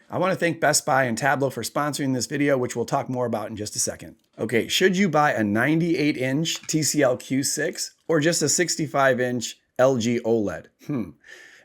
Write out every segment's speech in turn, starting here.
I want to thank Best Buy and Tablo for sponsoring this video, which we'll talk more about in just a second. Okay, should you buy a 98-inch TCL Q6 or just a 65-inch LG OLED?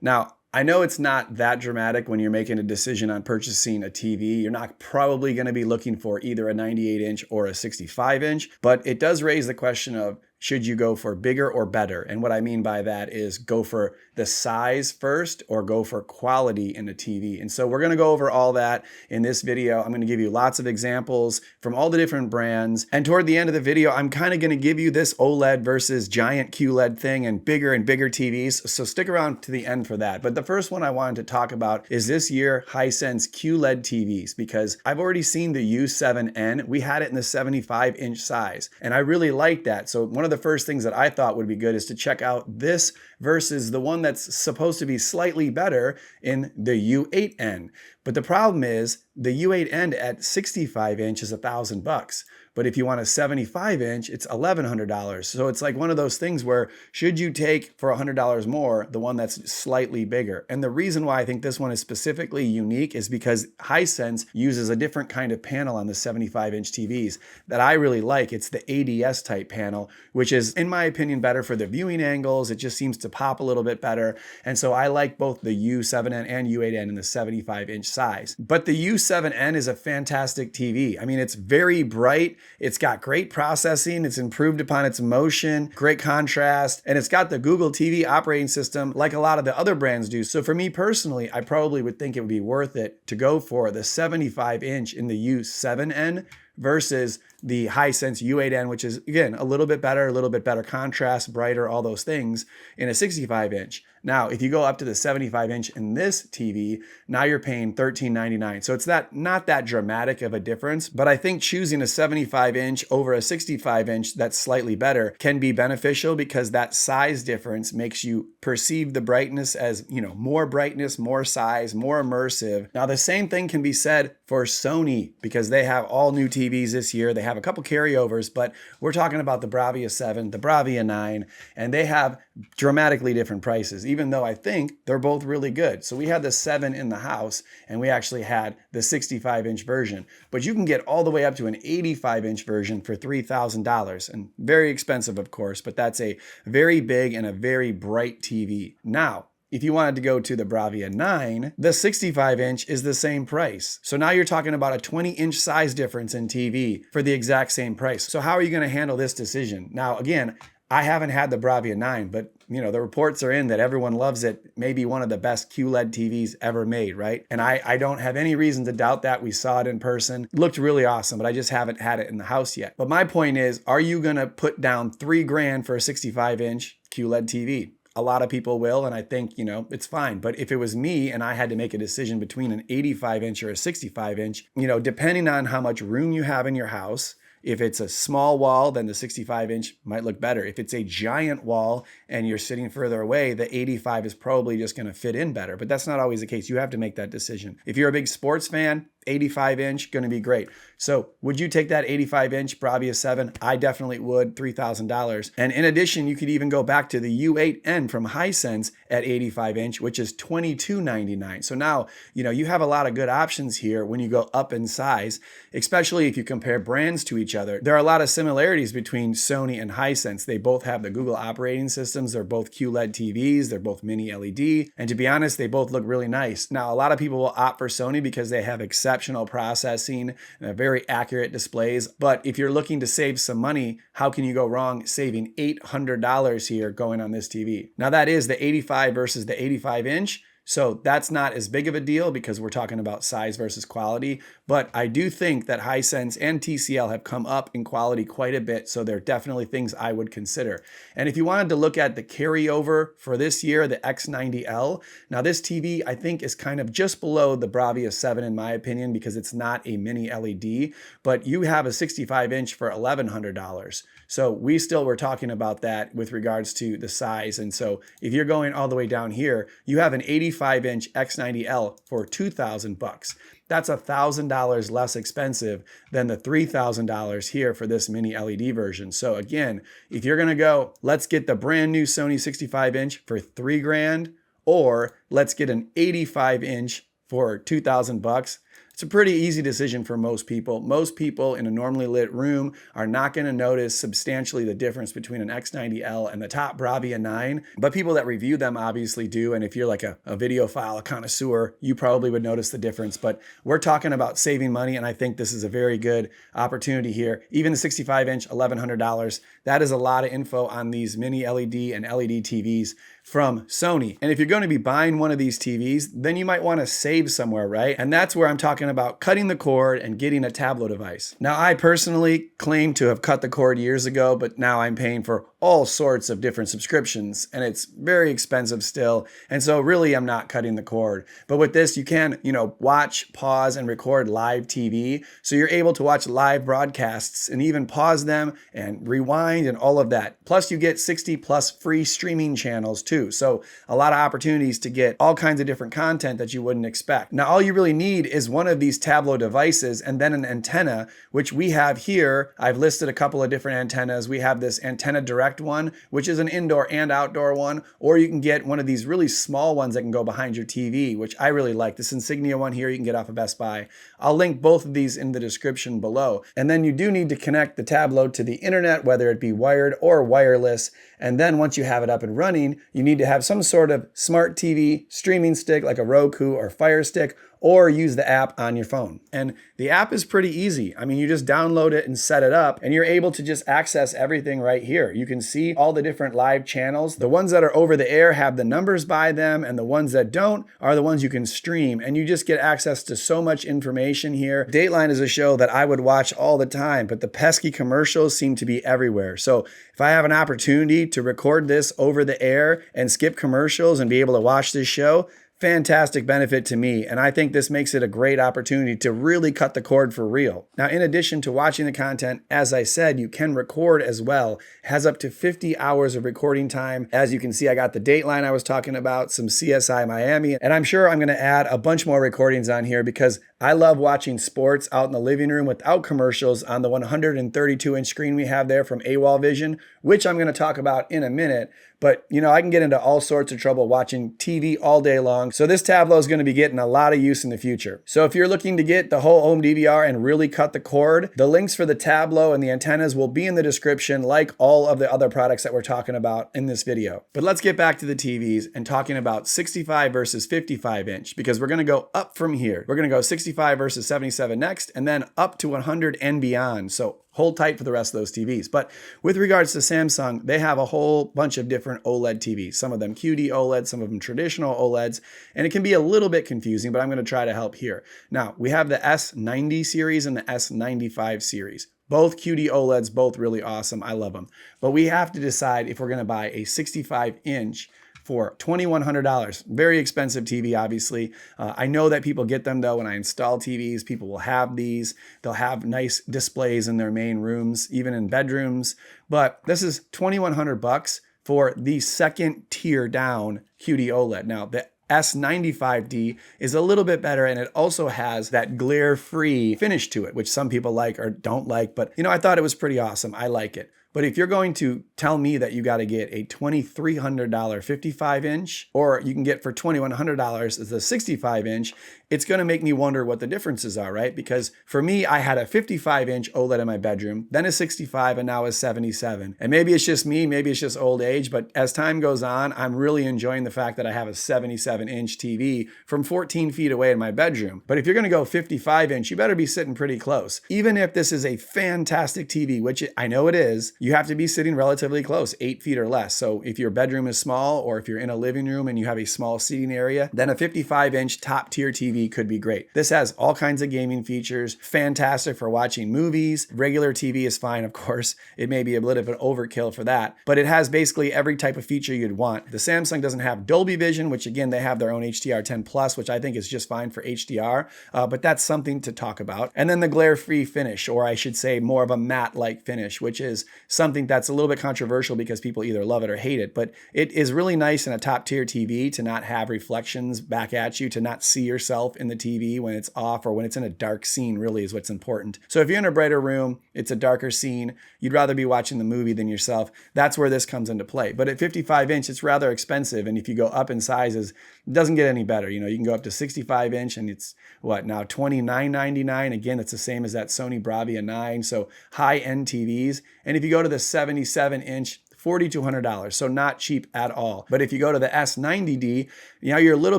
Now, I know it's not that dramatic when you're making a decision on purchasing a TV. You're not probably going to be looking for either a 98-inch or a 65-inch, but it does raise the question of, should you go for bigger or better? And what I mean by that is go for the size first or go for quality in a TV. And so we're going to go over all that in this video. I'm going to give you lots of examples from all the different brands. And toward the end of the video, I'm kind of going to give you this OLED versus giant QLED thing and bigger TVs. So stick around to the end for that. But the first one I wanted to talk about is this year Hisense QLED TVs, because I've already seen the U7N. We had it in the 75-inch size, and I really like that. So one of the first things that I thought would be good is to check out this versus the one that's supposed to be slightly better in the U8N. But the problem is the U8N at 65-inch is $1,000. But if you want a 75-inch, it's $1,100. So it's like one of those things where should you take for $100 more the one that's slightly bigger? And the reason why I think this one is specifically unique is because Hisense uses a different kind of panel on the 75-inch TVs that I really like. It's the ADS type panel, which is, in my opinion, better for the viewing angles. It just seems to pop a little bit better. And so I like both the U7N and U8N in the 75-inch size. But the U7N is a fantastic TV. I mean, it's very bright. It's got great processing. It's improved upon its motion, great contrast, and it's got the Google TV operating system like a lot of the other brands do. So for me personally, I probably would think it would be worth it to go for the 75-inch in the U7N versus the Hisense U8N, which is, again, a little bit better contrast, brighter, all those things in a 65-inch. Now, if you go up to the 75-inch in this TV, now you're paying $13.99. So it's not that dramatic of a difference, but I think choosing a 75-inch over a 65-inch that's slightly better can be beneficial because that size difference makes you perceive the brightness as, more brightness, more size, more immersive. Now, the same thing can be said for Sony because they have all new TVs this year. They have a couple carryovers, but we're talking about the Bravia 7, the Bravia 9, and they have dramatically different prices, even though I think they're both really good. So we had the 7 in the house, and we actually had the 65-inch version. But you can get all the way up to an 85-inch version for $3,000, and very expensive, of course, but that's a very big and a very bright TV. Now, if you wanted to go to the Bravia 9, the 65-inch is the same price. So now you're talking about a 20-inch size difference in TV for the exact same price. So how are you going to handle this decision? Now, again, I haven't had the Bravia 9, but the reports are in that everyone loves it. Maybe one of the best QLED TVs ever made, right? And I don't have any reason to doubt that. We saw it in person. It looked really awesome, but I just haven't had it in the house yet. But my point is, are you going to put down $3,000 for a 65-inch QLED TV? A lot of people will, and I think, it's fine. But if it was me and I had to make a decision between an 85-inch or a 65-inch, depending on how much room you have in your house, if it's a small wall, then the 65-inch might look better. If it's a giant wall and you're sitting further away, the 85 is probably just going to fit in better. But that's not always the case. You have to make that decision. If you're a big sports fan, 85-inch, going to be great. So would you take that 85-inch Bravia 7? I definitely would, $3,000. And in addition, you could even go back to the U8N from Hisense at 85-inch, which is $22.99. So now, you have a lot of good options here when you go up in size, especially if you compare brands to each other. There are a lot of similarities between Sony and Hisense. They both have the Google operating systems. They're both QLED TVs. They're both mini LED. And to be honest, they both look really nice. Now, a lot of people will opt for Sony because they have exceptional processing and very accurate displays. But if you're looking to save some money, how can you go wrong saving $800 here going on this TV? Now that is the 85 versus the 85-inch. So that's not as big of a deal because we're talking about size versus quality. But I do think that Hisense and TCL have come up in quality quite a bit. So they're definitely things I would consider. And if you wanted to look at the carryover for this year, the X90L, now this TV I think is kind of just below the Bravia 7 in my opinion because it's not a mini LED, but you have a 65-inch for $1,100. So we still were talking about that with regards to the size. And so if you're going all the way down here, you have an 85-inch X90L for $2,000. That's $1,000 less expensive than the $3,000 here for this mini LED version. So again, if you're going to go, let's get the brand new Sony 65-inch for $3,000, or let's get an 85-inch for 2,000 bucks. It's a pretty easy decision for most people. Most people in a normally lit room are not going to notice substantially the difference between an X90L and the top Bravia 9, but people that review them obviously do. And if you're like a videophile, a connoisseur, you probably would notice the difference. But we're talking about saving money, and I think this is a very good opportunity here. Even the 65-inch, $1,100, that is a lot of info on these mini LED and LED TVs from Sony. And if you're going to be buying one of these TVs, then you might want to save somewhere, right? And that's where I'm talking about cutting the cord and getting a tablo device. Now, I personally claim to have cut the cord years ago, but now I'm paying for all sorts of different subscriptions, and it's very expensive still. And so really, I'm not cutting the cord. But with this, you can, watch, pause, and record live TV. So you're able to watch live broadcasts and even pause them and rewind and all of that. Plus, you get 60 plus free streaming channels too. So a lot of opportunities to get all kinds of different content that you wouldn't expect. Now, all you really need is one of these tablo devices and then an antenna, which we have here. I've listed a couple of different antennas. We have this antenna direct one, which is an indoor and outdoor one, or you can get one of these really small ones that can go behind your TV, which I really like. This Insignia one here, you can get off of Best Buy. I'll link both of these in the description below. And then you do need to connect the tablo to the internet, whether it be wired or wireless. And then once you have it up and running, you need to have some sort of smart TV streaming stick like a Roku or Fire Stick, or use the app on your phone. And the app is pretty easy. I mean, you just download it and set it up, and you're able to just access everything right here. You can see all the different live channels. The ones that are over the air have the numbers by them, and the ones that don't are the ones you can stream, and you just get access to so much information here. Dateline is a show that I would watch all the time, but the pesky commercials seem to be everywhere. So if I have an opportunity to record this over the air and skip commercials and be able to watch this show, fantastic benefit to me, and I think this makes it a great opportunity to really cut the cord for real. Now, in addition to watching the content, as I said, you can record as well. It has up to 50 hours of recording time. As you can see, I got the Dateline I was talking about, some CSI Miami, and I'm sure I'm going to add a bunch more recordings on here because I love watching sports out in the living room without commercials on the 132-inch screen we have there from AWOL Vision, which I'm going to talk about in a minute. But, I can get into all sorts of trouble watching TV all day long. So this tablo is going to be getting a lot of use in the future. So if you're looking to get the whole home DVR and really cut the cord, the links for the tablo and the antennas will be in the description, like all of the other products that we're talking about in this video. But let's get back to the TVs and talking about 65 versus 55 inch, because we're going to go up from here. We're going to go 65 versus 77 next, and then up to 100 and beyond. So hold tight for the rest of those TVs. But with regards to Samsung, they have a whole bunch of different OLED TVs. Some of them QD-OLED, some of them traditional OLEDs, and it can be a little bit confusing, but I'm going to try to help here. Now, we have the S90 series and the S95 series. Both QD-OLEDs, both really awesome. I love them. But we have to decide if we're going to buy a 65-inch for $2,100. Very expensive TV, obviously. I know that people get them though. When I install TVs, people will have these. They'll have nice displays in their main rooms, even in bedrooms. But this is $2,100 for the second tier down QD-OLED. Now, the S95D is a little bit better, and it also has that glare-free finish to it, which some people like or don't like, but I thought it was pretty awesome. I like it. But if you're going to tell me that you got to get a $2,300 55-inch, or you can get for $2,100 as a 65-inch, it's going to make me wonder what the differences are, right? Because for me, I had a 55-inch OLED in my bedroom, then a 65, and now a 77. And maybe it's just me, maybe it's just old age, but as time goes on, I'm really enjoying the fact that I have a 77-inch TV from 14 feet away in my bedroom. But if you're going to go 55-inch, you better be sitting pretty close. Even if this is a fantastic TV, which I know it is, you have to be sitting relatively close, 8 feet or less. So if your bedroom is small, or if you're in a living room and you have a small seating area, then a 55-inch top tier TV could be great. This has all kinds of gaming features, fantastic for watching movies. Regular TV is fine, of course. It may be a little bit overkill for that, but it has basically every type of feature you'd want. The Samsung doesn't have Dolby Vision, which again, they have their own HDR10 Plus, which I think is just fine for HDR, but that's something to talk about. And then the glare-free finish, or I should say more of a matte-like finish, which is something that's a little bit controversial because people either love it or hate it, but it is really nice in a top tier TV to not have reflections back at you, to not see yourself itself in the TV when it's off or when it's in a dark scene really is what's important. So if you're in a brighter room, it's a darker scene, you'd rather be watching the movie than yourself. That's where this comes into play. But at 55 inch, it's rather expensive. And if you go up in sizes, it doesn't get any better. You know, you can go up to 65 inch and it's what now $29.99. Again, it's the same as that Sony Bravia 9. So high-end TVs. And if you go to the 77 inch, $4,200, so not cheap at all. But if you go to the S90D, now you're a little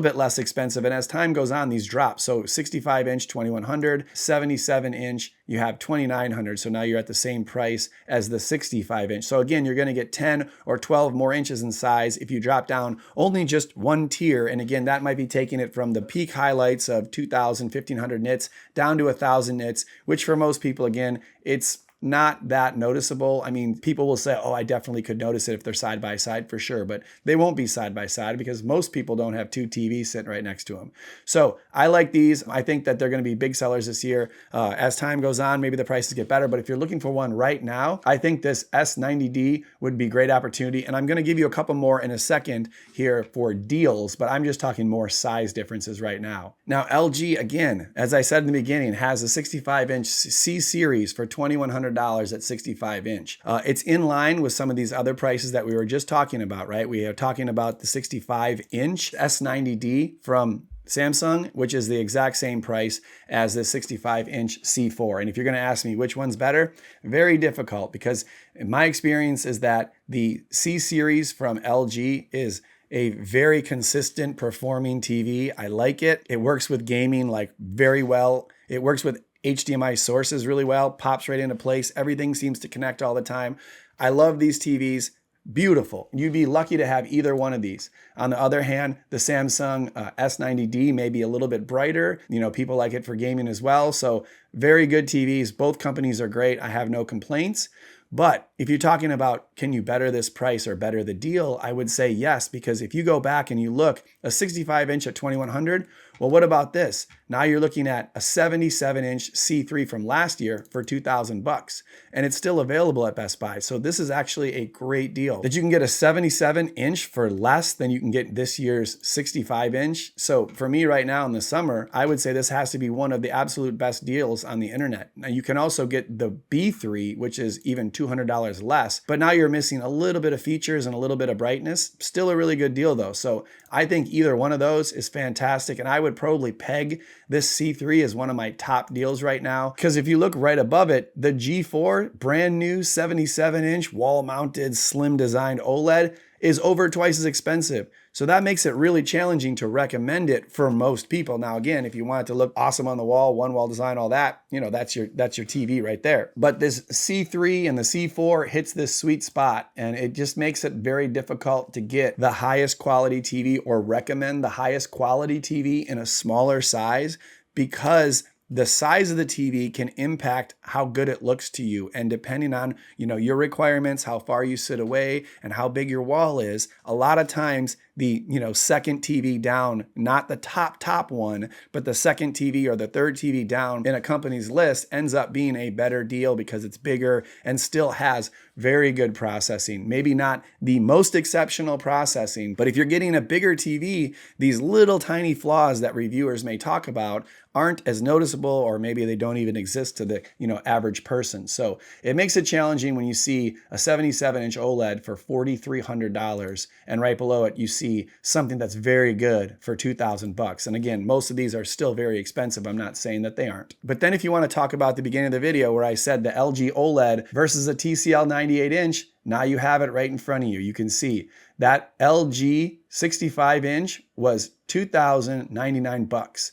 bit less expensive, and as time goes on, these drop. So 65 inch, $2,100, 77 inch, you have $2,900. So now you're at the same price as the 65 inch. So again, you're going to get 10 or 12 more inches in size if you drop down only just one tier. And again, that might be taking it from the peak highlights of 2,000, 1,500 nits down to 1,000 nits, which for most people, again, it's not that noticeable. I mean, people will say, oh, I definitely could notice it if they're side by side for sure, but they won't be side by side because most people don't have two TVs sitting right next to them. So I like these. I think that they're going to be big sellers this year. As time goes on, maybe the prices get better, but if you're looking for one right now, I think this S90D would be a great opportunity. And I'm going to give you a couple more in a second here for deals, but I'm just talking more size differences right now. Now, LG, again, as I said in the beginning, has a 65 inch C series for $2,100 at 65 inch. It's in line with some of these other prices that we were just talking about, right? We are talking about the 65 inch S90D from Samsung, which is the exact same price as the 65 inch C4. And if you're going to ask me which one's better, very difficult, because my experience is that the C series from LG is a very consistent performing TV. I like it. It works with gaming like very well. It works with HDMI sources really well, pops right into place. Everything seems to connect all the time. I love these TVs. Beautiful. You'd be lucky to have either one of these. On the other hand, the Samsung S90D may be a little bit brighter. You know, people like it for gaming as well. So very good TVs. Both companies are great. I have no complaints. But if you're talking about, can you better this price or better the deal? I would say yes, because if you go back and you look, a 65 inch at $2,100, well, what about this? Now you're looking at a 77 inch C3 from last year for $2,000, and it's still available at Best Buy. So this is actually a great deal that you can get a 77 inch for less than you can get this year's 65 inch. So for me right now in the summer, I would say this has to be one of the absolute best deals on the internet. Now you can also get the B3, which is even $200 less, but now you're missing a little bit of features and a little bit of brightness. Still a really good deal though. So I think either one of those is fantastic, and I would probably peg this C3 as one of my top deals right now, because if you look right above it, the G4 brand new 77 inch wall mounted slim designed OLED is over twice as expensive. So that makes it really challenging to recommend it for most people. Now, again, if you want it to look awesome on the wall, one wall design, all that, you know, that's your TV right there. But this C3 and the C4 hits this sweet spot, and it just makes it very difficult to get the highest quality TV or recommend the highest quality TV in a smaller size, because the size of the TV can impact how good it looks to you. And depending on, you know, your requirements, how far you sit away and how big your wall is, a lot of times the, you know, second TV down, not the top one, but the second TV or the third TV down in a company's list ends up being a better deal because it's bigger and still has very good processing. Maybe not the most exceptional processing, but if you're getting a bigger TV, these little tiny flaws that reviewers may talk about aren't as noticeable, or maybe they don't even exist to the, you know, average person. So it makes it challenging when you see a 77 inch OLED for $4,300, and right below it you see something that's very good for $2,000. And again, most of these are still very expensive. I'm not saying that they aren't. But then if you want to talk about the beginning of the video where I said the LG OLED versus a TCL 98 inch, now you have it right in front of you. You can see that LG 65 inch was $2,099.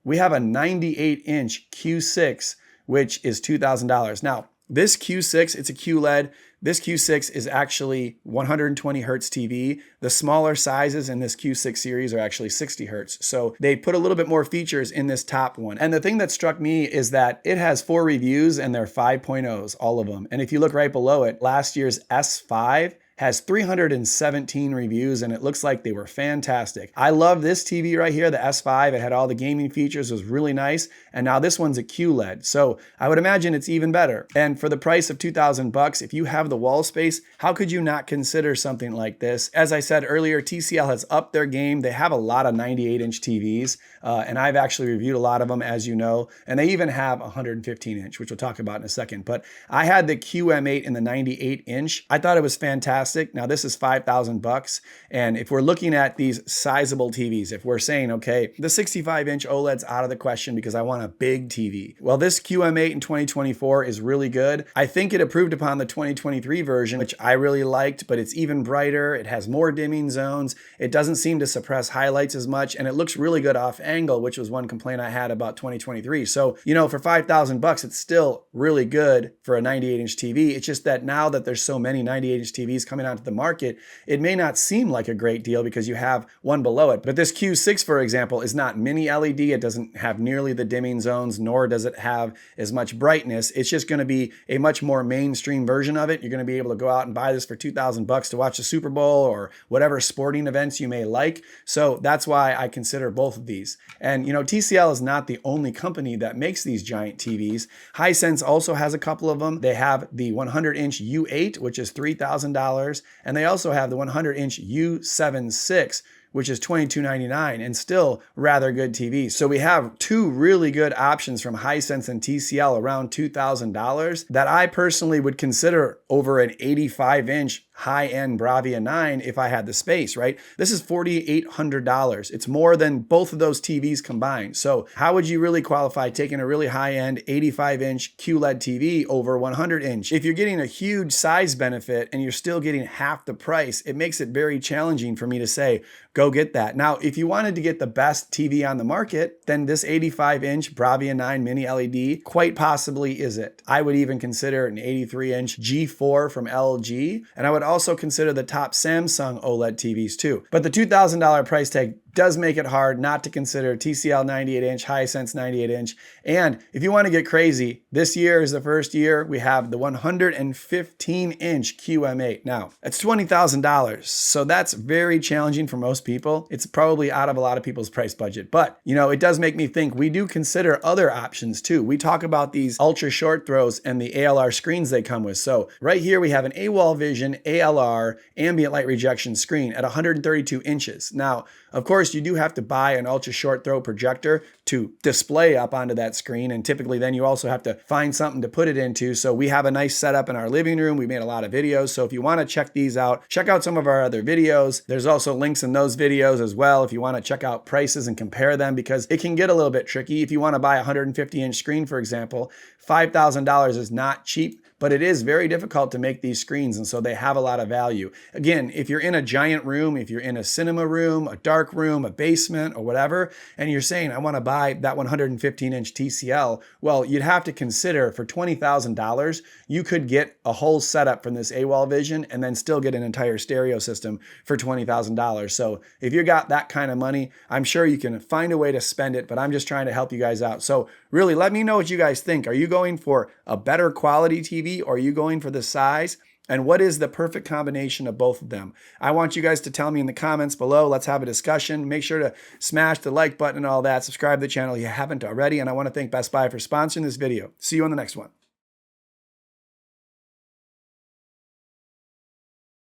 We have a 98 inch Q6, which is $2,000. Now, this Q6, it's a QLED. This Q6 is actually 120 hertz TV. The smaller sizes in this Q6 series are actually 60 hertz. So they put a little bit more features in this top one. And the thing that struck me is that it has 4 reviews and they're 5.0s, all of them. And if you look right below it, last year's S5 has 317 reviews, and it looks like they were fantastic. I love this TV right here, the S5. It had all the gaming features, it was really nice. And now this one's a QLED, so I would imagine it's even better. And for the price of 2,000 bucks, if you have the wall space, how could you not consider something like this? As I said earlier, TCL has upped their game. They have a lot of 98-inch TVs, and I've actually reviewed a lot of them, as you know, and they even have 115-inch, which we'll talk about in a second. But I had the QM8 in the 98-inch. I thought it was fantastic. Now this is 5,000 bucks, and if we're looking at these sizable TVs, if we're saying, okay, the 65-inch OLED's out of the question because I want a big TV. Well, this QM8 in 2024 is really good. I think it improved upon the 2023 version, which I really liked, but it's even brighter. It has more dimming zones. It doesn't seem to suppress highlights as much, and it looks really good off angle, which was one complaint I had about 2023. So, you know, for 5,000 bucks, it's still really good for a 98-inch TV. It's just that now that there's so many 98-inch TVs coming onto the market, it may not seem like a great deal because you have one below it. But this Q6, for example, is not mini LED. It doesn't have nearly the dimming zones, nor does it have as much brightness. It's just going to be a much more mainstream version of it. You're going to be able to go out and buy this for 2,000 bucks to watch the Super Bowl or whatever sporting events you may like. So that's why I consider both of these. And you know, TCL is not the only company that makes these giant TVs. Hisense also has a couple of them. They have the 100-inch U8, which is $3,000, and they also have the 100-inch U7.6, which is $22.99, and still rather good TVs. So we have two really good options from Hisense and TCL around $2,000 that I personally would consider over an 85-inch high-end Bravia 9 if I had the space, right? This is $4,800. It's more than both of those TVs combined. So how would you really qualify taking a really high-end 85-inch QLED TV over 100-inch? If you're getting a huge size benefit and you're still getting half the price, it makes it very challenging for me to say, go get that. Now, if you wanted to get the best TV on the market, then this 85-inch Bravia 9 mini LED quite possibly is it. I would even consider an 83-inch G4 from LG, and I would also consider the top Samsung OLED TVs too. But the $2,000 price tag does make it hard not to consider TCL 98-inch, Hisense 98-inch. And if you want to get crazy, this year is the first year we have the 115-inch QM8. Now, it's $20,000, so that's very challenging for most people. It's probably out of a lot of people's price budget. But, you know, it does make me think we do consider other options too. We talk about these ultra short throws and the ALR screens they come with. So right here we have an AWOL Vision ALR ambient light rejection screen at 132 inches. Now, of course, you do have to buy an ultra short throw projector to display up onto that screen, and typically then you also have to find something to put it into. So we have a nice setup in our living room. We made a lot of videos, so if you want to check these out, check out some of our other videos. There's also links in those videos as well if you want to check out prices and compare them, because it can get a little bit tricky. If you want to buy a 150-inch screen, for example, $5,000 is not cheap, but it is very difficult to make these screens, and so they have a lot of value. Again, if you're in a giant room, if you're in a cinema room, a dark room, a basement, or whatever, and you're saying, I want to buy that 115-inch TCL, well, you'd have to consider for $20,000, you could get a whole setup from this AWOL Vision and then still get an entire stereo system for $20,000. So if you got that kind of money, I'm sure you can find a way to spend it, but I'm just trying to help you guys out. So really, let me know what you guys think. Are you going for a better quality TV, or are you going for the size? And what is the perfect combination of both of them? I want you guys to tell me in the comments below. Let's have a discussion. Make sure to smash the like button and all that. Subscribe to the channel if you haven't already. And I want to thank Best Buy for sponsoring this video. See you on the next one.